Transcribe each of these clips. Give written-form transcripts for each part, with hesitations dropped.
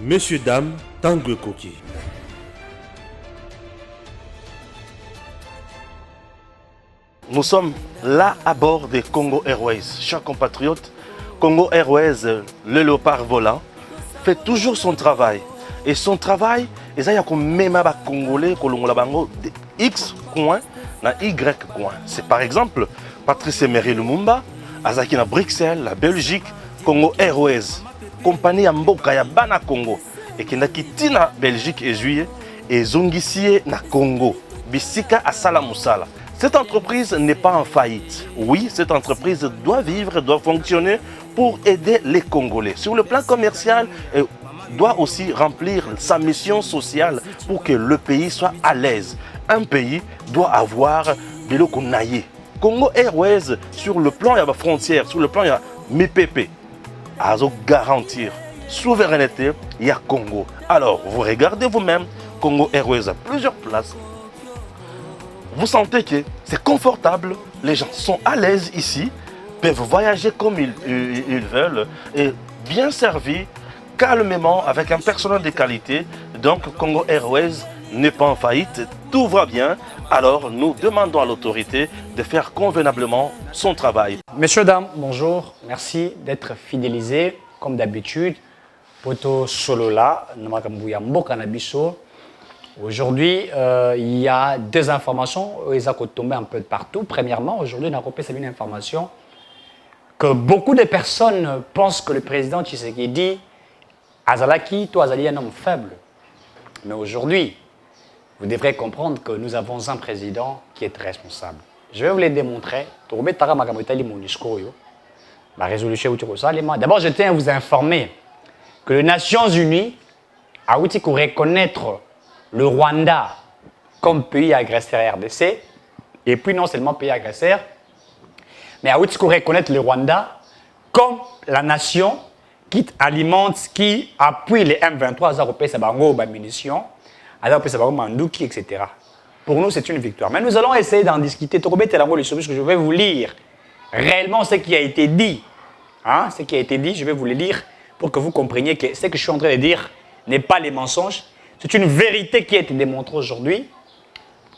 Messieurs, dames, Tanguy Koki. Nous sommes là à bord des Congo Airways. Chers compatriotes, Congo Airways, le léopard volant, fait toujours son travail. Et son travail, il y a même des Congolais qui ont X coin na Y coin. C'est par exemple Patrice Emery Lumumba, Azaki na Bruxelles, la Belgique, Congo Airways, compagnie Mboka ya Bana Congo, et qui n'a quitté na Belgique et juillet, et Zongisie na Congo, Bisika à Salamoussala. Cette entreprise n'est pas en faillite. Oui, cette entreprise doit vivre, doit fonctionner pour aider les Congolais. Sur le plan commercial, elle doit aussi remplir sa mission sociale pour que le pays soit à l'aise. Un pays doit avoir de l'eau qu'on aille. Congo Airways, sur le plan, il y a la frontière, sur le plan, il y a MIPP. À garantir souveraineté, il y a Congo. Alors, vous regardez vous-même, Congo Airways a plusieurs places. Vous sentez que c'est confortable, les gens sont à l'aise ici, peuvent voyager comme ils veulent, et bien servis, calmement, avec un personnel de qualité. Donc, Congo Airways n'est pas en faillite, tout va bien. Alors, nous demandons à l'autorité de faire convenablement son travail. Messieurs, dames, bonjour. Merci d'être fidélisés, comme d'habitude. Poto Solola, Namakambuya Mbokanabiso. Aujourd'hui, il y a deux informations qui ont tombé un peu de partout. Premièrement, aujourd'hui, on a repéré une information que beaucoup de personnes pensent que le président Tshisekedi Azalaki, toi Azali, un homme faible. Mais aujourd'hui, vous devrez comprendre que nous avons un président qui est responsable. Je vais vous les démontrer. La résolution. D'abord, je tiens à vous informer que les Nations Unies a outil pour reconnaître le Rwanda comme pays agresseur RDC, et puis non seulement pays agresseur, mais a outil pour reconnaître le Rwanda comme la nation qui alimente, qui appuie les M23 européens, c'est bango, munitions, etc. Pour nous, c'est une victoire. Mais nous allons essayer d'en discuter. Je vais vous lire réellement ce qui a été dit. Hein? Ce qui a été dit, je vais vous le lire pour que vous compreniez que ce que je suis en train de dire n'est pas les mensonges. C'est une vérité qui a été démontrée aujourd'hui.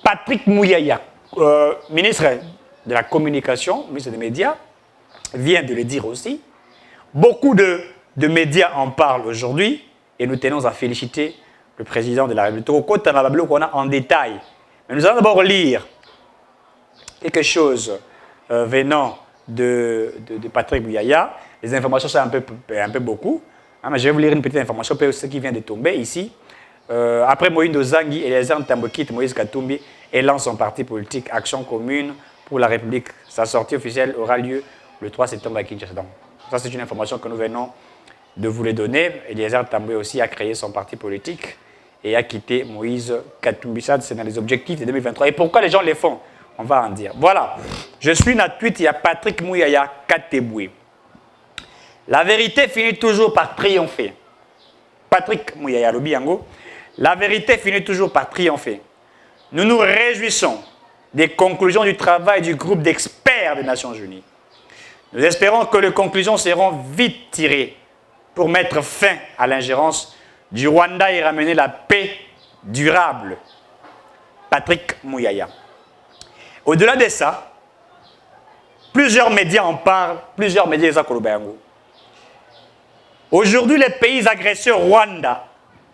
Patrick Mouyaya, ministre de la Communication, ministre des Médias, vient de le dire aussi. Beaucoup de médias en parlent aujourd'hui et nous tenons à féliciter le président de la République. On a en détail. Mais nous allons d'abord lire quelque chose venant de Patrick Mouyaya. Les informations sont un peu beaucoup. Hein, mais je vais vous lire une petite information, ce qui vient de tomber ici. Après Moïse Zangi et les Tambokit, Moïse Katumbi lance son parti politique Action Commune pour la République. Sa sortie officielle aura lieu le 3 septembre à Kinshasa. Ça, c'est une information que nous venons de vous les donner. Eliezer Tamboué aussi a créé son parti politique et a quitté Moïse Katumbi. Ça, c'est dans les objectifs de 2023. Et pourquoi les gens les font? On va en dire. Voilà. Je suis dans tweet, il y a Patrick Mouyaya Kateboué. La vérité finit toujours par triompher. Patrick Mouyaya Lobiango. La vérité finit toujours par triompher. Nous nous réjouissons des conclusions du travail du groupe d'experts des Nations Unies. Nous espérons que les conclusions seront vite tirées pour mettre fin à l'ingérence du Rwanda et ramener la paix durable. Patrick Mouyaya. Au-delà de ça, plusieurs médias en parlent, plusieurs médias Zakolobayango. Aujourd'hui, le pays agresseur Rwanda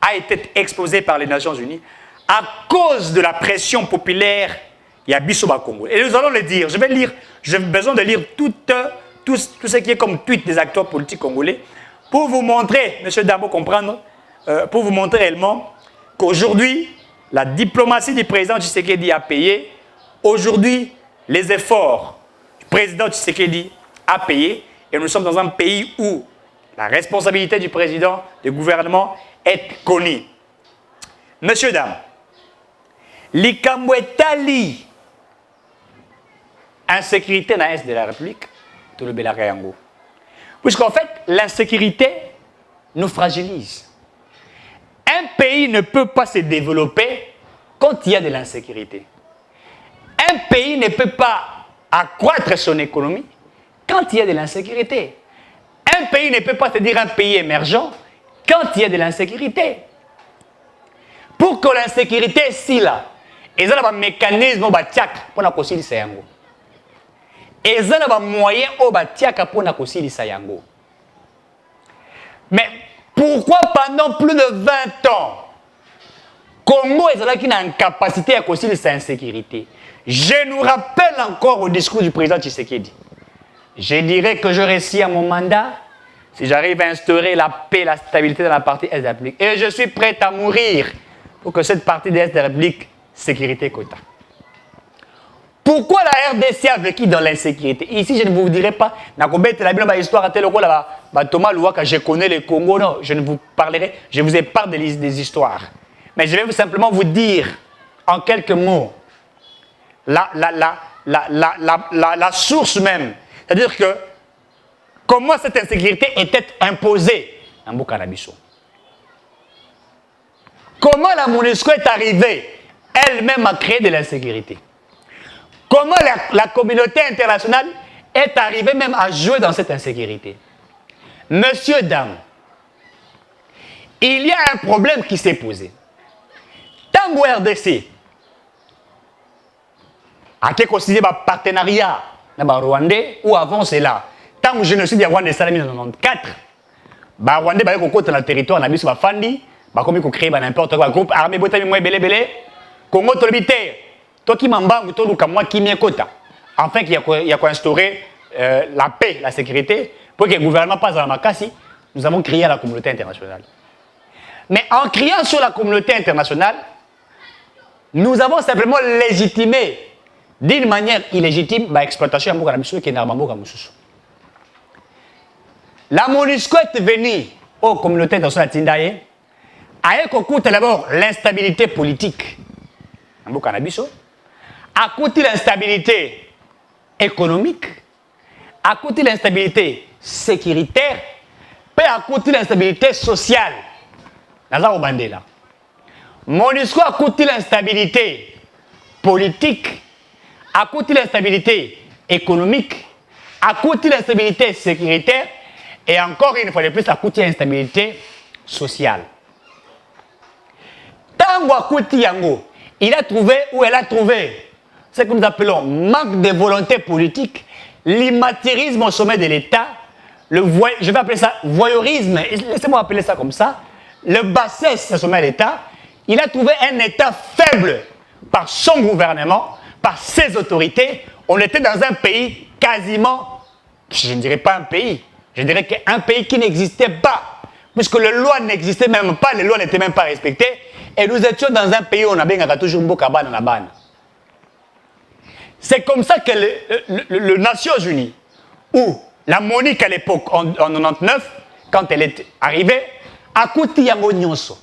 a été exposé par les Nations Unies à cause de la pression populaire Yabisoba Congo. Et nous allons le dire. Je vais lire, j'ai besoin de lire tout ce qui est comme tweet des acteurs politiques congolais pour vous montrer, M. Damo, comprendre, pour vous montrer réellement qu'aujourd'hui, la diplomatie du président Tshisekedi a payé. Aujourd'hui, les efforts du président Tshisekedi a payé. Et nous sommes dans un pays où la responsabilité du président, du gouvernement est connue. Monsieur, dames, Likambwetali, insécurité dans l'Est de la République, tout le Belakayango. Puisqu'en fait, l'insécurité nous fragilise. Un pays ne peut pas se développer quand il y a de l'insécurité. Un pays ne peut pas accroître son économie quand il y a de l'insécurité. Un pays ne peut pas se dire un pays émergent quand il y a de l'insécurité. Pour que l'insécurité si là, il y a un mécanisme pour kosilisa yango. Et il y a un moyen pour kosilisa yango. Mais pourquoi pendant plus de 20 ans, Congo est une capacité à kosilisa l'insécurité? Je nous rappelle encore au discours du président Tshisekedi. Je dirais que je réussis à mon mandat si j'arrive à instaurer la paix et la stabilité dans la partie Est de la République. Et je suis prêt à mourir pour que cette partie de l'Est de la République, sécurité quota. Pourquoi la RDC a vécu dans l'insécurité? Ici, je ne vous dirai pas, histoire Thomas Louaka, je connais le Congo, non, je ne vous parlerai, je vous épargne des histoires. Mais je vais simplement vous dire, en quelques mots, la source même. C'est-à-dire que comment cette insécurité était imposée en Bukanabiso. Comment la MONUSCO est arrivée elle-même à créer de l'insécurité. Comment la communauté internationale est arrivée même à jouer dans cette insécurité. Monsieur, dames, il y a un problème qui s'est posé. Tant que RDC a considéré un partenariat Rwandais ou avant cela, tant que le génocide de Rwanda est en 1994, les Rwandais ont été dans le territoire, on a mis sur la Fandi, ils ont créé n'importe quoi, groupe armé, Congo Tolobité, Toki Mambangu, Toluka, moi qui m'y kota. Enfin, il y a instauré la paix, la sécurité, pour que le gouvernement passe dans la Makassi, nous avons crié à la communauté internationale. Mais en criant sur la communauté internationale, nous avons simplement légitimé d'une manière illégitime l'exploitation de la qui est dans la MONUSCO est venue aux communautés internationales Tindaye, avec d'abord l'instabilité politique en Bukanabiso, à côté de l'instabilité économique, à côté de l'instabilité sécuritaire, puis à côté de l'instabilité sociale. Nazaro Bandela. MONUSCO à côté de l'instabilité politique, à côté de l'instabilité économique, à côté de l'instabilité sécuritaire, et encore une fois de plus, à côté de l'instabilité sociale. Tango à côté Yango, il a trouvé ou elle a trouvé ce que nous appelons manque de volonté politique, l'immatérisme au sommet de l'État, je vais appeler ça voyeurisme, laissez-moi appeler ça comme ça, le bassesse au sommet de l'État. Il a trouvé un État faible par son gouvernement, par ses autorités. On était dans un pays quasiment, je ne dirais pas un pays, je dirais qu'un pays qui n'existait pas, puisque les lois n'existaient même pas, les lois n'étaient même pas respectées, et nous étions dans un pays où on a toujours Mbokaba dans la banne. C'est comme ça que les Nations Unies, ou la MONUC à l'époque, en 1999, quand elle est arrivée, a coûté Yango Nyonso.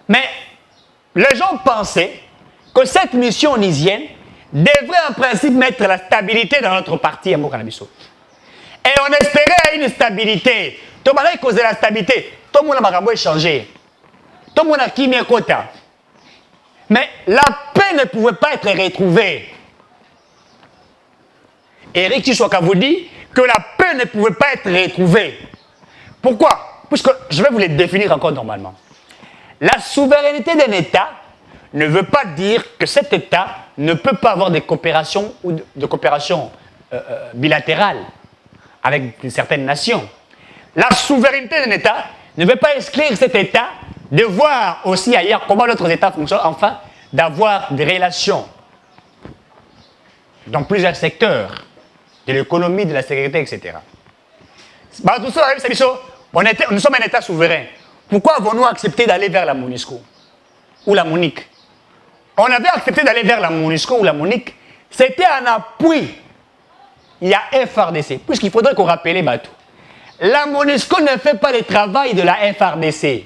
Mais les gens pensaient que cette mission onusienne devrait en principe mettre la stabilité dans notre parti à Mokanabiso. Et on espérait une stabilité. Tout le monde a causé la stabilité. Tout le monde a changé. Tout le monde a quitté quota. Mais la paix ne pouvait pas être retrouvée. Eric Tshisekedi vous dit que la paix ne pouvait pas être retrouvée. Pourquoi? Puisque je vais vous les définir encore normalement. La souveraineté d'un État ne veut pas dire que cet État ne peut pas avoir des coopérations ou de coopération bilatérale avec certaines nations. La souveraineté d'un État ne veut pas exclure cet État de voir aussi ailleurs comment d'autres États fonctionnent, enfin, d'avoir des relations dans plusieurs secteurs de l'économie, de la sécurité, etc. Tout ça, nous sommes un État souverain. Pourquoi avons-nous accepté d'aller vers la MONUSCO ou la MONUC? On avait accepté d'aller vers la MONUSCO ou la MONUC, c'était un appui. Il y a FRDC, puisqu'il faudrait qu'on rappelle Batou. La MONUSCO ne fait pas le travail de la FRDC.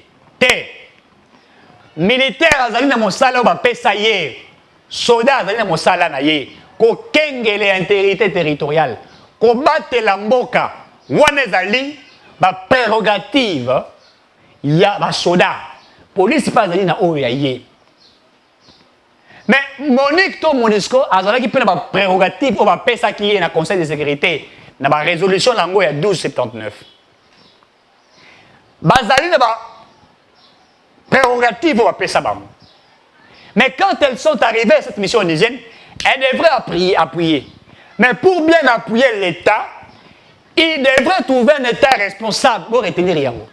Militaire, azali na mosala ba pesa ye. Soldat, azali na mosala na ye. Ko kengele intégrité territoriale. Ko bate la mboka. Wana ezali ba prérogative. Il y a ba soda. Police pas azali na oyo ya ye. Mais MONUC to MONUSCO azali ki pe na ba prérogative o ba pesa ki ye na Conseil de sécurité na ba résolution lango ya 1279. bazali na ba prérogative va ça. Mais quand elles sont arrivées à cette mission indigène, elles devraient appuyer. Mais pour bien appuyer l'État, il devrait trouver un État responsable pour retenir Yango.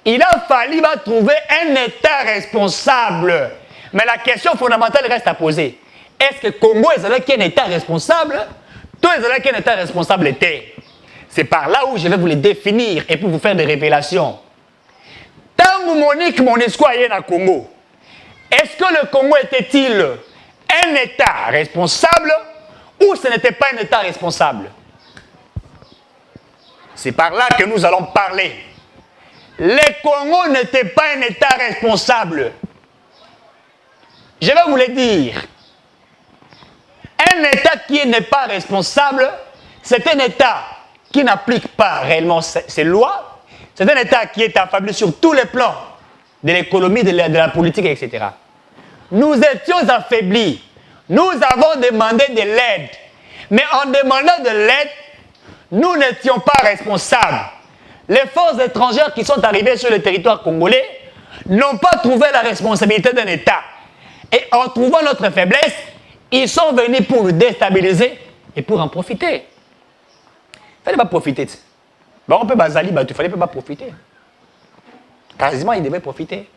Il a fallu trouver un État responsable. Mais la question fondamentale reste à poser. Est-ce que Congo est un État responsable? Tout est un État responsable était. C'est par là où je vais vous les définir et puis vous faire des révélations. Tant que Monique Monesco est au Congo, est-ce que le Congo était-il un État responsable ou ce n'était pas un État responsable? C'est par là que nous allons parler. Le Congo n'était pas un État responsable. Je vais vous le dire. Un État qui n'est pas responsable, c'est un État qui n'applique pas réellement ses lois. C'est un État qui est affaibli sur tous les plans de l'économie, de la politique, etc. Nous étions affaiblis. Nous avons demandé de l'aide. Mais en demandant de l'aide, nous n'étions pas responsables. Les forces étrangères qui sont arrivées sur le territoire congolais n'ont pas trouvé la responsabilité d'un État. Et en trouvant notre faiblesse, ils sont venus pour nous déstabiliser et pour en profiter. Il ne fallait pas profiter. Bon, on peut bazali, il ne fallait pas profiter. Quasiment, ils devaient profiter.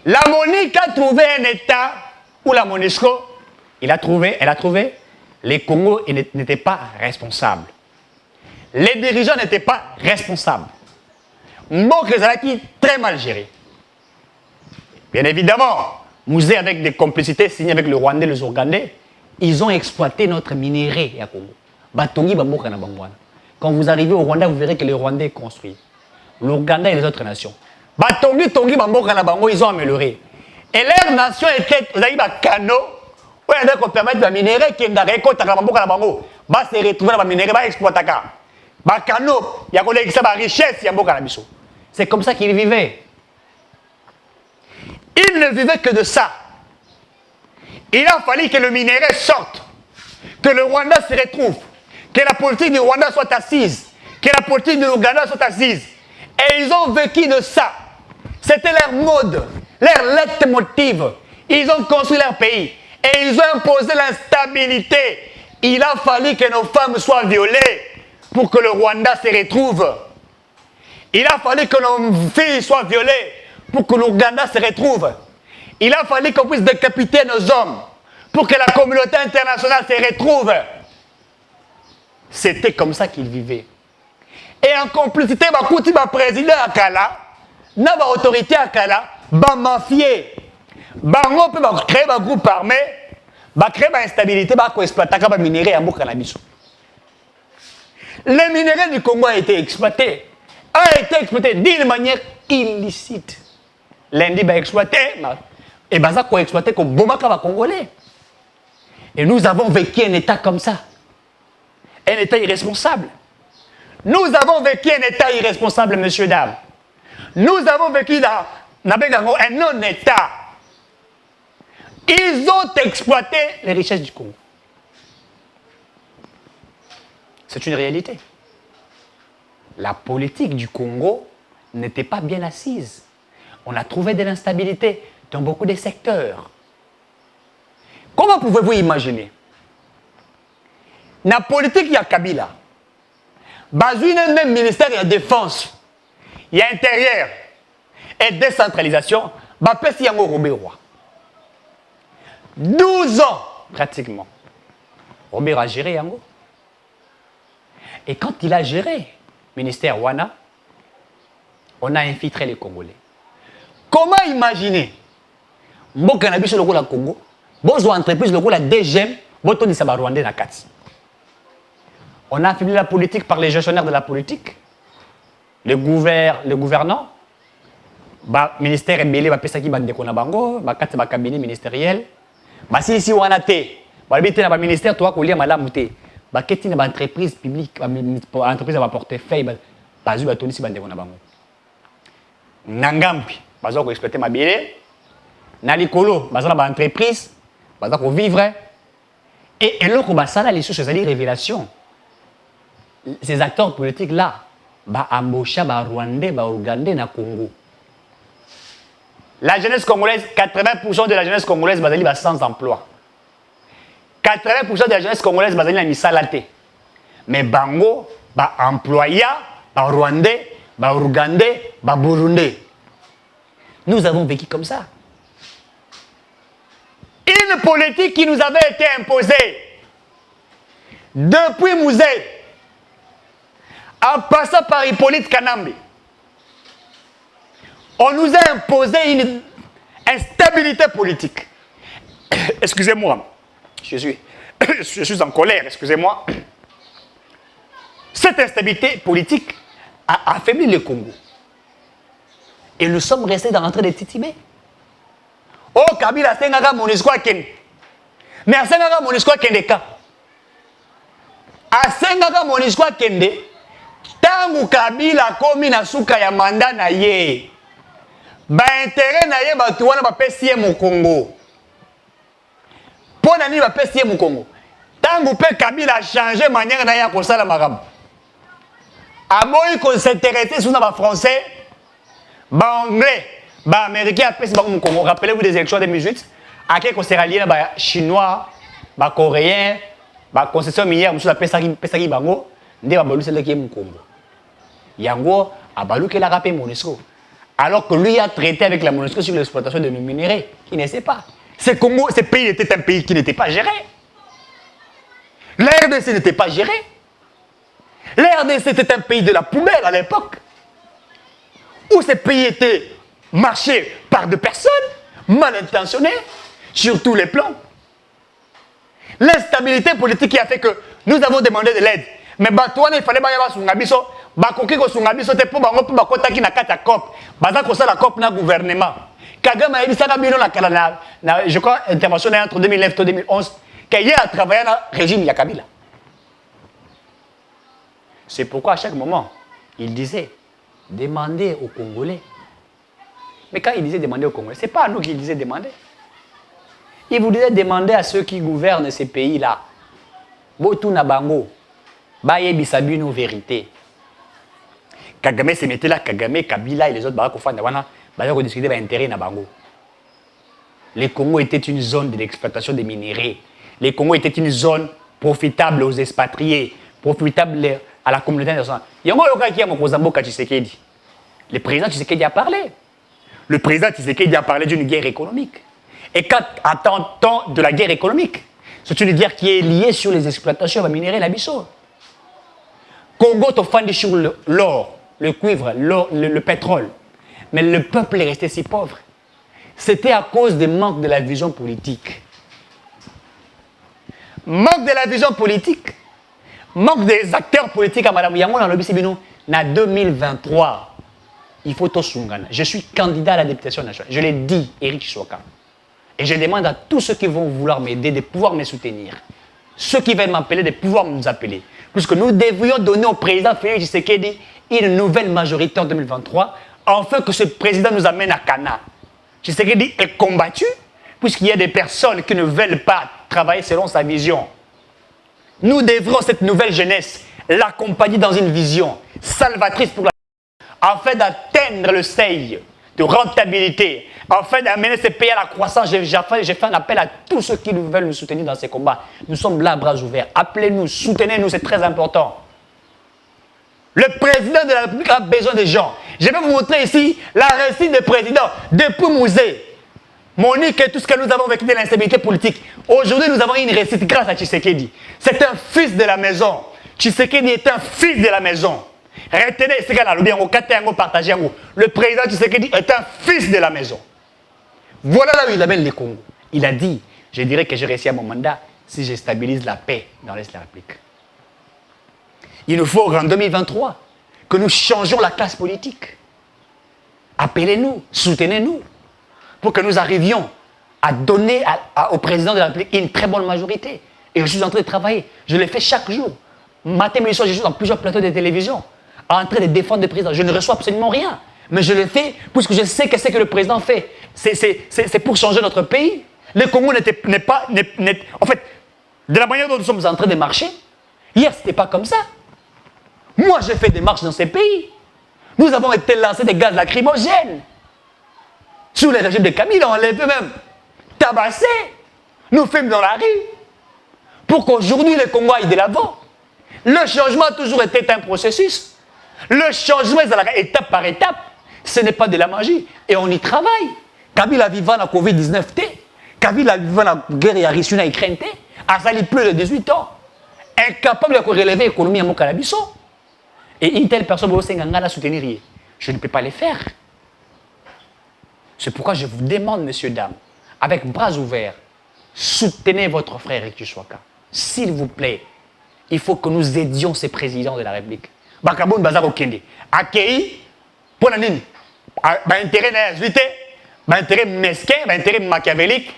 La Monique a trouvé un État où la Monesco, elle a trouvé, les Congos n'étaient pas responsables. Les dirigeants n'étaient pas responsables. Mbok Ezalaki très mal géré. Bien évidemment, Mouzé avec des complicités signées avec le Rwandais et les Ougandais, ils ont exploité notre minerai à Congo. Quand vous arrivez au Rwanda, vous verrez que les Rwandais construisent. L'Ouganda et les autres nations. Ils ont amélioré. Et leur nation était, vous avez un canot, où il y a permettre de minerai qui est dans les côtes, se retrouver dans le minerai, exploiter. Canot, il y a la richesse, c'est comme ça qu'ils vivaient. Ils ne vivaient que de ça. Il a fallu que le minerai sorte, que le Rwanda se retrouve, que la politique du Rwanda soit assise, que la politique de l'Ouganda soit assise. Et ils ont vécu de ça. C'était leur mode, leur leitmotiv. Ils ont construit leur pays. Et ils ont imposé l'instabilité. Il a fallu que nos femmes soient violées pour que le Rwanda se retrouve. Il a fallu que nos filles soient violées pour que l'Ouganda se retrouve. Il a fallu qu'on puisse décapiter nos hommes pour que la communauté internationale se retrouve. C'était comme ça qu'ils vivaient. Et en complicité, Bakouti, président Akala, n'a pas autorité Akala, mafié. Bango peut créer un groupe armé, créer une instabilité, exploiter les minéraux à Mokanabiso. Les minéraux du Congo ont été exploités d'une manière illicite. Lundi, exploité, et Baza a exploité comme Bomaka Congolais. Et nous avons vécu un État comme ça. Un État irresponsable. Nous avons vécu un État irresponsable, messieurs, dames. Nous avons vécu dans un non-État. Ils ont exploité les richesses du Congo. C'est une réalité. La politique du Congo n'était pas bien assise. On a trouvé de l'instabilité dans beaucoup de secteurs. Comment pouvez-vous imaginer? La politique, il y a Kabila. Bazouine, même ministère de la Défense. Il y a intérieur et décentralisation. Bapesi Yango Robé Roi. 12 ans, pratiquement. Robé a géré Yango. Et quand il a géré ministère Wana, on a infiltré les Congolais. Comment imaginer Mboka na biso lokola Congo, bozo entreprise lokola DGM, boto ni saba Rwandais na kati. On a affaibli la politique par les gestionnaires de la politique, les gouvernants, ministère embelé ba pesa ki bande ko na bango, ba kati ba cabinet ministériel, ba si wana te, ba bité na ba ministère toi ko lia malamu te, ba keti na ba entreprise publique, ba entreprise ba portefeuille, ba zu ba toni si bande ko na bango. Nangampi, ba zo ko exploiter mabele. Na likolo, bazala ba entreprise, bazala ko vivre et l'autre basala les choses, c'est-à-dire révélation. ces acteurs politiques-là, embaucher les Rwandais, les Ougandais dans le Congo. La jeunesse congolaise, 80% de la jeunesse congolaise est sans emploi. 80% de la jeunesse congolaise est dans misalate. Mais bango, employa, Rwandais, Ougandais, Burundais. Nous avons vécu comme ça. Une politique qui nous avait été imposée depuis Mouzé, en passant par Hippolyte Kanambe. On nous a imposé une instabilité politique. Excusez-moi, je suis en colère, excusez-moi. Cette instabilité politique a affaibli le Congo. Et nous sommes restés dans l'entrée de titibé. Oh, Kabila, c'est un Monisco Kende. Mais c'est un Monisco Kende. A Sengaka Monisco Kende, tangu Kabila komi na suka ya manda na ye. Ba intérêt na ye batu wana ba pesi mu Congo. Pona ni ba pesi mu Congo. Tangu pe Kabila a changé manière na ya ko sala makambo. Aboyi ko s'intéresser sur ba français, ba anglais, ba américain a pesi ba mu Congo. Rappelez-vous des élections de 2018, à quel sera lié ba chinois, ba coréen, ba concession minière musu la pesaki bango, nde ba balu celle qui est mu Congo. Yango a balu que la rapé Monisco. Alors que lui a traité avec la MONUSCO sur l'exploitation de nos minéraux. Il ne sait pas. Ce pays était un pays qui n'était pas géré. La RDC n'était pas gérée. La RDC était un pays de la poubelle à l'époque. Où ce pays était marché par des personnes mal intentionnées sur tous les plans. L'instabilité politique qui a fait que nous avons demandé de l'aide. Mais il fallait que bakoki ko sunga biso te po bango po bakotaki na kati ya COP baza ko sala COP na gouvernement Kagame ayebisaka bino na je crois intervention entre 2009 et 2011 qu'il a travaillé dans le régime ya Kabila. C'est pourquoi à chaque moment il disait demandez aux Congolais. Mais quand il disait demander aux Congolais, c'est pas à nous qu'il disait demander. Il vous disait demander à ceux qui gouvernent ces pays-là. Botu na bango bayebisa bino vérité. Kagame se mettait là, Kagame, Kabila et les autres Barakofana, ils discuter d'intérêt na bango. Le Congo était une zone de l'exploitation des minéraux. Le Congo était une zone profitable aux expatriés, profitable à la communauté internationale. Le président Tshisekedi a parlé. Le président Tshisekedi a parlé d'une guerre économique. Et quand attend-on de la guerre économique? C'est une guerre qui est liée sur les exploitations de minéraux et la bisso. Congo te fondé sur l'or, le cuivre, le pétrole. Mais le peuple est resté si pauvre. C'était à cause du manque de la vision politique. Manque de la vision politique. Manque des acteurs politiques à Madame Yango dans le Bissibino. En 2023, il faut tout sungana. Je suis candidat à la députation nationale. Je l'ai dit, Éric Soka. Et je demande à tous ceux qui vont vouloir m'aider de pouvoir me soutenir. Ceux qui veulent m'appeler, de pouvoir nous appeler. Puisque nous devrions donner au président Félix Tshisekedi une nouvelle majorité en 2023, afin que ce président nous amène à Cana. Tshisekedi est combattu, puisqu'il y a des personnes qui ne veulent pas travailler selon sa vision. Nous devrons, cette nouvelle jeunesse, l'accompagner dans une vision salvatrice pour la afin d'atteindre le seuil de rentabilité, afin d'amener ces pays à la croissance. J'ai fait un appel à tous ceux qui veulent nous soutenir dans ces combats. Nous sommes là, bras ouverts. Appelez-nous, soutenez-nous, c'est très important. Le président de la République a besoin des gens. Je vais vous montrer ici la récite du président depuis Mouzé. Monique et tout ce que nous avons vécu de l'instabilité politique. Aujourd'hui, nous avons une récite grâce à Tshisekedi. C'est un fils de la maison. Tshisekedi est un fils de la maison. Retenez ce qu'il a dit, le président Tshisekedi est un fils de la maison. Voilà là où il amène les Congo. Il a dit, je dirais que j'ai réussi à mon mandat si je stabilise la paix dans l'Est de la République. Il nous faut en 2023 que nous changions la classe politique. Appelez-nous, soutenez-nous, pour que nous arrivions à donner au président de la République une très bonne majorité. Et je suis en train de travailler. Je le fais chaque jour. Matin, midi, soir, je suis dans plusieurs plateaux de télévision, en train de défendre le président. Je ne reçois absolument rien. Mais je le fais puisque je sais que ce que le président fait, c'est pour changer notre pays. Le Congo n'est pas... En fait, de la manière dont nous sommes en train de marcher, hier, ce n'était pas comme ça. Moi, j'ai fait des marches dans ces pays. Nous avons été lancés des gaz lacrymogènes. Sous le régime de Kabila, on les peut même tabasser. Nous filment dans la rue. Pour qu'aujourd'hui, le Congo aille de l'avant. Le changement a toujours été un processus. Le changement est étape par étape. Ce n'est pas de la magie. Et on y travaille. Kabila vivant la Covid-19, Kabila vivant la guerre et Russie et Ukraine, a sali plus de 18 ans. Incapable de relever l'économie à Mokalabiso. Et une telle personne doit la soutenir. Je ne peux pas les faire. C'est pourquoi je vous demande, messieurs, dames, avec bras ouverts, soutenez votre frère Rikishwaka. S'il vous plaît, il faut que nous aidions ces présidents de la République. Bakabon Bazar Okende. Akei, pour la ligne, intérêt naïvité, intérêt mesquin, intérêt machiavélique,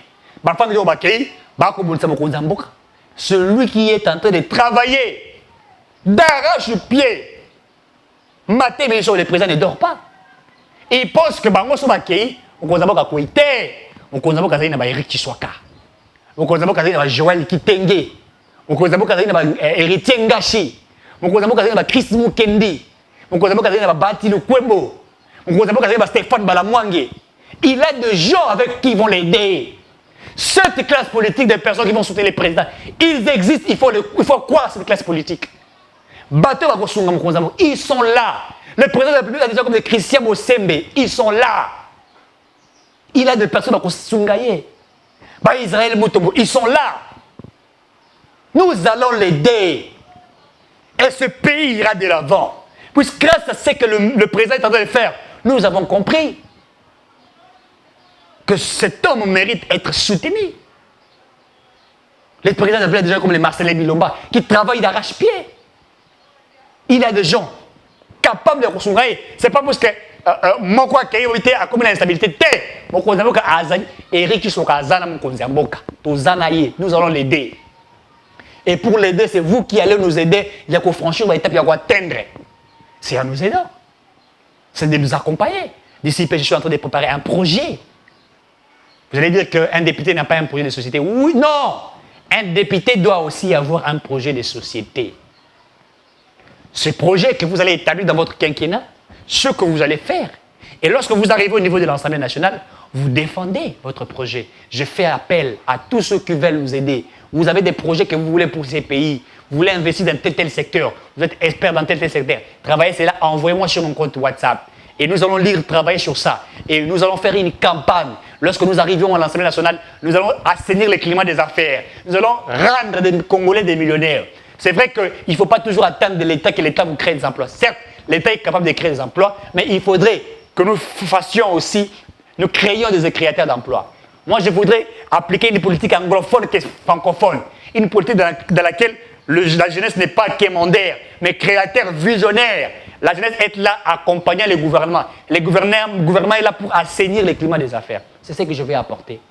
celui qui est en train de travailler d'arrache-pied. Maté, mais le président ne dort pas. Il pense que Bango Somakei, on connaît pas Kouité, on connaît pas Eric Chiswaka, on connaît pas Joël Kitenge, on connaît pas Héritier Ngashi, on connaît pas Chris Mukendi, on connaît pas Bati Lukwembo, on connaît pas Stéphane Balamwange. Il a des gens avec qui ils vont l'aider. Cette classe politique des personnes qui vont soutenir les présidents, ils existent, il faut croire cette classe politique. Ils sont là. Le président de la République a déjà comme des Christian Mosembe. Ils sont là. Il a des personnes qui sont là. Israël Motobo, ils sont là. Nous allons l'aider. Et ce pays ira de l'avant. Puisque grâce à ce que le président est en train de faire, nous avons compris que cet homme mérite d'être soutenu. Les présidents de la République déjà comme les Marcelin Bilomba qui travaillent d'arrache-pied. Il y a des gens capables de construire. Ce n'est pas parce que moi, quoi qu'il y ait à comme l'instabilité, Eric nous allons l'aider. Et pour l'aider, c'est vous qui allez nous aider. Il y a qu'au franchir l'étape, il y a qu'à atteindre. C'est à nous aider. C'est de nous accompagner. D'ici, je suis en train de préparer un projet. Vous allez dire qu'un député n'a pas un projet de société. Oui, non. Un député doit aussi avoir un projet de société. Ce projet que vous allez établir dans votre quinquennat, ce que vous allez faire. Et lorsque vous arrivez au niveau de l'Assemblée nationale, vous défendez votre projet. Je fais appel à tous ceux qui veulent nous aider. Vous avez des projets que vous voulez pour ces pays. Vous voulez investir dans tel secteur. Vous êtes expert dans tel secteur. Travaillez cela, envoyez-moi sur mon compte WhatsApp. Et nous allons travailler sur ça. Et nous allons faire une campagne. Lorsque nous arrivons à l'Assemblée nationale, nous allons assainir le climat des affaires. Nous allons rendre des Congolais des millionnaires. C'est vrai qu'il ne faut pas toujours attendre de l'État que l'État vous crée des emplois. Certes, l'État est capable de créer des emplois, mais il faudrait que nous fassions aussi, nous créions des créateurs d'emplois. Moi, je voudrais appliquer une politique anglophone que francophone. Une politique dans laquelle la jeunesse n'est pas quémandaire, mais créateur visionnaire. La jeunesse est là accompagnant le gouvernement. Le gouvernement est là pour assainir le climat des affaires. C'est ce que je vais apporter.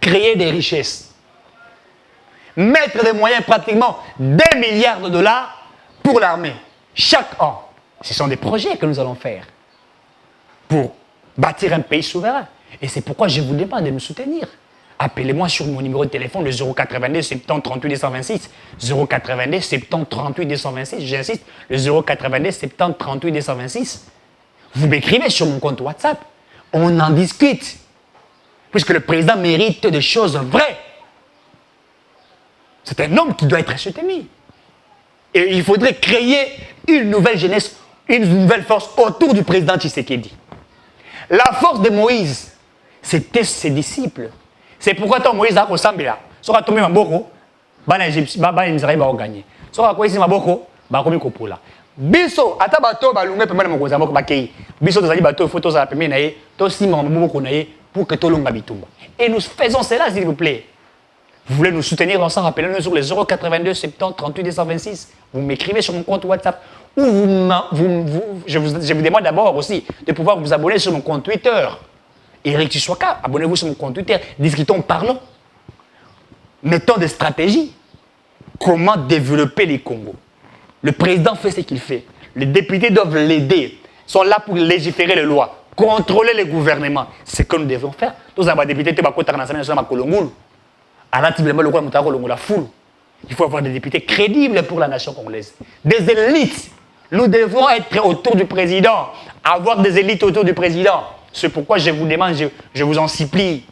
Créer des richesses. Mettre des moyens, pratiquement 2 milliards de dollars pour l'armée. Chaque an. Ce sont des projets que nous allons faire pour bâtir un pays souverain. Et c'est pourquoi je vous demande de nous soutenir. Appelez-moi sur mon numéro de téléphone, le 082 70 38 226. 082 70 38 226. J'insiste, le 082 70 38 226. Vous m'écrivez sur mon compte WhatsApp. On en discute. Puisque le président mérite des choses vraies. C'est un homme qui doit être soutenu. Et il faudrait créer une nouvelle jeunesse, une nouvelle force autour du président Tshisekedi. La force de Moïse, c'était ses disciples. C'est pourquoi tant Moïse a ressemblé là. Sora tomé maboko, bana Israël va gagner. Sora quoi ici maboko, ba komi kopola. Biso ata bato ba lunga pemana mokoza moko bakei. Biso tozali bato photos à la pemena ye, to sima maboko na ye pour que to longa bitumba. Et nous faisons cela s'il vous plaît. Vous voulez nous soutenir ensemble, rappelez-nous sur les 082 70 38 226. Vous m'écrivez sur mon compte WhatsApp. Ou je vous demande d'abord aussi de pouvoir vous abonner sur mon compte Twitter. Eric Tshiwaka, abonnez-vous sur mon compte Twitter. Discutons, parlons. Mettons des stratégies. Comment développer les Congos? Le président fait ce qu'il fait. Les députés doivent l'aider. Ils sont là pour légiférer les lois, contrôler les gouvernements. C'est ce que nous devons faire. Tous les députés, il faut avoir des députés crédibles pour la nation congolaise. Des élites Nous devons être autour du président, avoir des élites autour du président. C'est pourquoi je vous demande, je vous en supplie.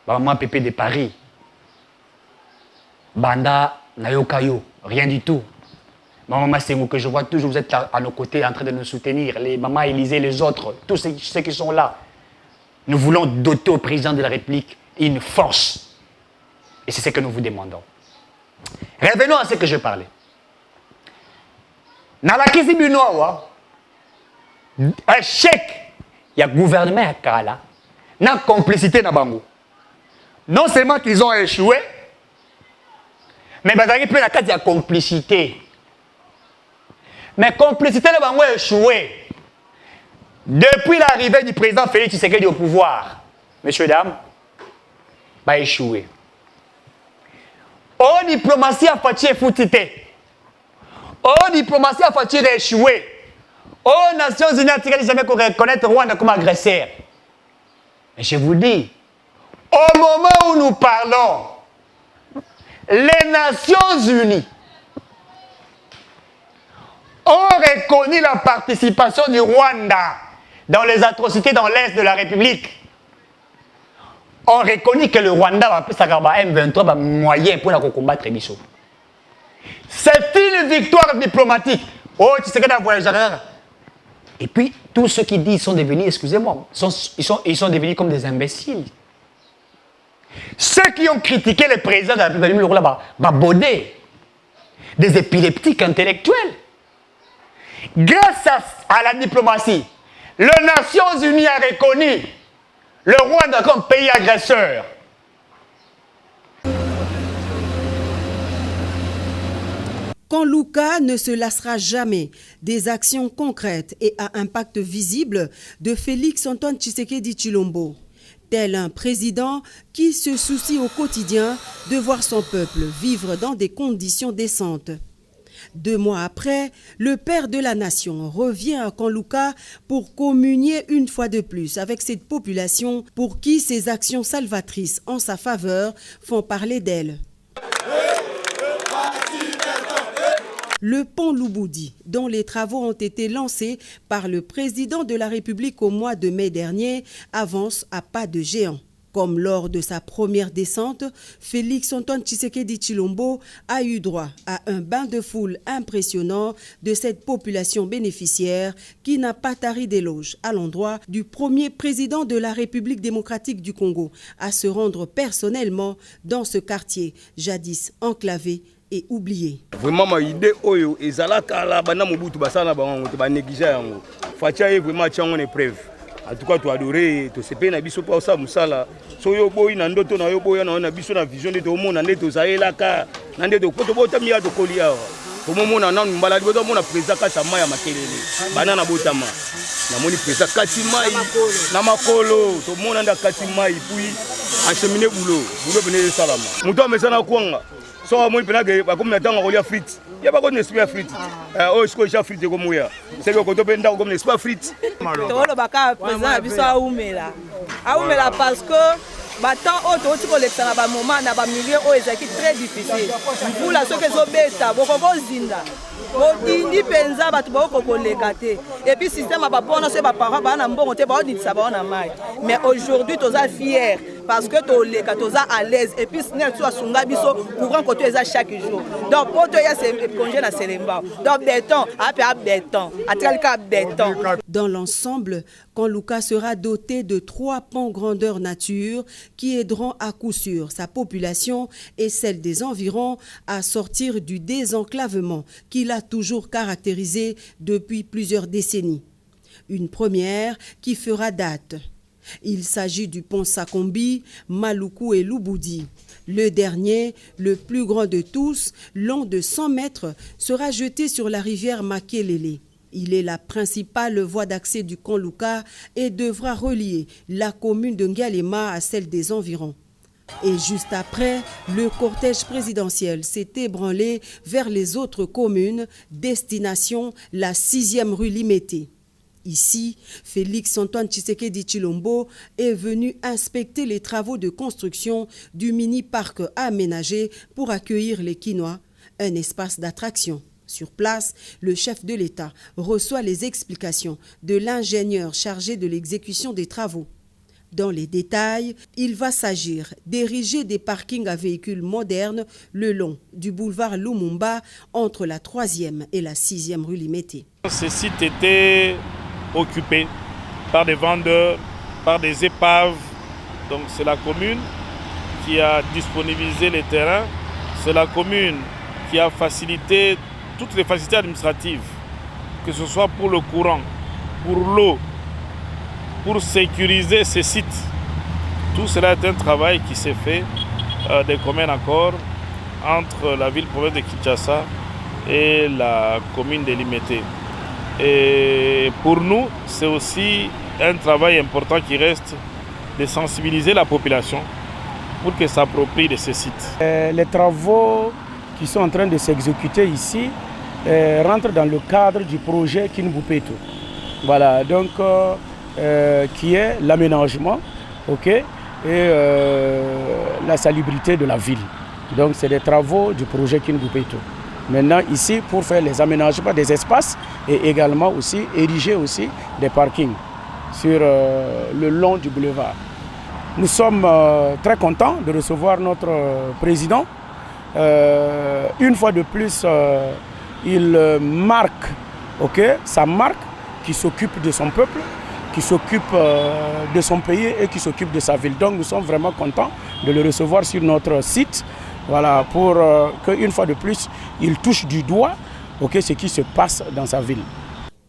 Maman Pépé de Paris. Banda Nayokayo, rien du tout. Maman Sengo, que je vois toujours, vous êtes à nos côtés en train de nous soutenir. Les mamans Élysée, les autres, tous ceux qui sont là. Nous voulons doter au président de la République une force. Et c'est ce que nous vous demandons. Revenons à ce que je parlais. Dans la crise du Nord, un chèque, il y a gouvernement à Kala, dans la complicité dans Bango. Non seulement qu'ils ont échoué, mais il y a la complicité. Mais complicité dans Bango a échoué. Depuis l'arrivée du président Félix Tshisekedi au pouvoir, messieurs, dames, va échouer. Oh, diplomatie a fait foutité. Oh, diplomatie a fait échouer. Oh, Nations Unies n'a jamais reconnaître Rwanda comme agresseur. Mais je vous dis, au moment où nous parlons, les Nations Unies ont reconnu la participation du Rwanda dans les atrocités dans l'Est de la République. On reconnaît que le Rwanda va faire M23 un moyen pour combattre Misso. C'est une victoire diplomatique. Oh, tu sais que dans voyageur. Et puis, tous ceux qui disent sont devenus, excusez-moi, ils sont devenus comme des imbéciles. Ceux qui ont critiqué le président de la République, va bauder. Des épileptiques intellectuels. Grâce à la diplomatie, les Nations Unies a reconnu le Rwanda comme pays agresseur. Kanglouka ne se lassera jamais des actions concrètes et à impact visible de Félix Antoine Tshisekedi Tshilombo, tel un président qui se soucie au quotidien de voir son peuple vivre dans des conditions décentes. 2 mois après, le père de la nation revient à Kanglouka pour communier une fois de plus avec cette population pour qui ses actions salvatrices en sa faveur font parler d'elle. Le pont Louboudi, dont les travaux ont été lancés par le président de la République au mois de mai dernier, avance à pas de géant. Comme lors de sa première descente, Félix Antoine Tshisekedi Tshilombo a eu droit à un bain de foule impressionnant de cette population bénéficiaire qui n'a pas tari d'éloges à l'endroit du premier président de la République démocratique du Congo à se rendre personnellement dans ce quartier jadis enclavé et oublié. Vraiment ma idée oyo ezalaka la bana mobutu basala bango te ba négliger yango. Fatia vraiment tiango ne preuve. En tout cas tu adorer to sepe na biso pa osa musala. So yo boyi na ndoto na yo boya na biso na vision de to mona nde to zaelaka na nde to poto bota miya to kolia. To mona na mbala de to mona président kasa maya makelele. Bana na botama. Na moni président kati mai na makolo to mona nda kati mai puis acheminer boulot venir salama. Muto amesana kwanga. So moi penage ba comme natanga kolia frites ya ba ko n'esprit frites oh ce que j'ai frites comme moi c'est que ko to penda comme n'esprit frites to lo baka président biso aumela parce que batant auto ti ko lekana ba moment na ba milieu o ezaki très difficile pour la soke zo beta boko zinda odindi penza bato boko koleka te et puis système ba pona se ba parents ba na mbongo te ba oditisa ba na mai mais aujourd'hui toza fier parce que toleka toza à l'aise et puis net so asunga biso courant côté eza chaque jour donc poto ya se congé na Selemba donc béton après béton atralika béton. Dans l'ensemble, Kanglouka sera doté de 3 ponts grandeur nature qui aideront à coup sûr sa population et celle des environs à sortir du désenclavement qui l'a toujours caractérisé depuis plusieurs décennies. Une première qui fera date. Il s'agit du pont Sakombi, Maluku et Louboudi. Le dernier, le plus grand de tous, long de 100 mètres, sera jeté sur la rivière Makelele. Il est la principale voie d'accès du Kanglouka et devra relier la commune de Ngalema à celle des environs. Et juste après, le cortège présidentiel s'est ébranlé vers les autres communes, destination la 6e rue Limété. Ici, Félix Antoine Tshisekedi Tshilombo est venu inspecter les travaux de construction du mini-parc aménagé pour accueillir les Kinois, un espace d'attraction. Sur place, le chef de l'État reçoit les explications de l'ingénieur chargé de l'exécution des travaux. Dans les détails, il va s'agir d'ériger des parkings à véhicules modernes le long du boulevard Lumumba entre la 3e et la 6e rue Limété. Ces sites étaient occupés par des vendeurs, par des épaves. Donc c'est la commune qui a disponibilisé les terrains. C'est la commune qui a facilité toutes les facilités administratives, que ce soit pour le courant, pour l'eau, pour sécuriser ces sites. Tout cela est un travail qui s'est fait de commun accord entre la ville-province de Kinshasa et la commune de Limété. Et pour nous, c'est aussi un travail important qui reste de sensibiliser la population pour qu'elle s'approprie de ces sites. Les travaux qui sont en train de s'exécuter ici rentrent dans le cadre du projet Kinbupeto. Voilà, donc qui est l'aménagement, et la salubrité de la ville. Donc c'est des travaux du projet Kinbupeto. Maintenant ici pour faire les aménagements des espaces et également aussi ériger aussi des parkings sur le long du boulevard. Nous sommes très contents de recevoir notre président. Une fois de plus, il marque sa marque qui s'occupe de son peuple, qui s'occupe de son pays et qui s'occupe de sa ville. Donc nous sommes vraiment contents de le recevoir sur notre site, voilà, pour qu'une fois de plus, il touche du doigt ce qui se passe dans sa ville.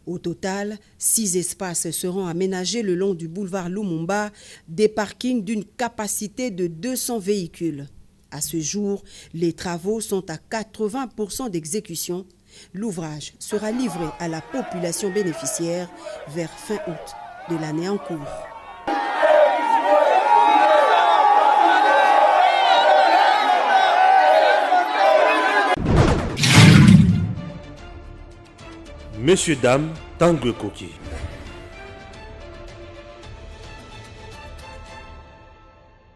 Au total, 6 espaces seront aménagés le long du boulevard Lumumba, des parkings d'une capacité de 200 véhicules. À ce jour, les travaux sont à 80% d'exécution. L'ouvrage sera livré à la population bénéficiaire vers fin août de l'année en cours. Messieurs, dames, Tanguy Koki.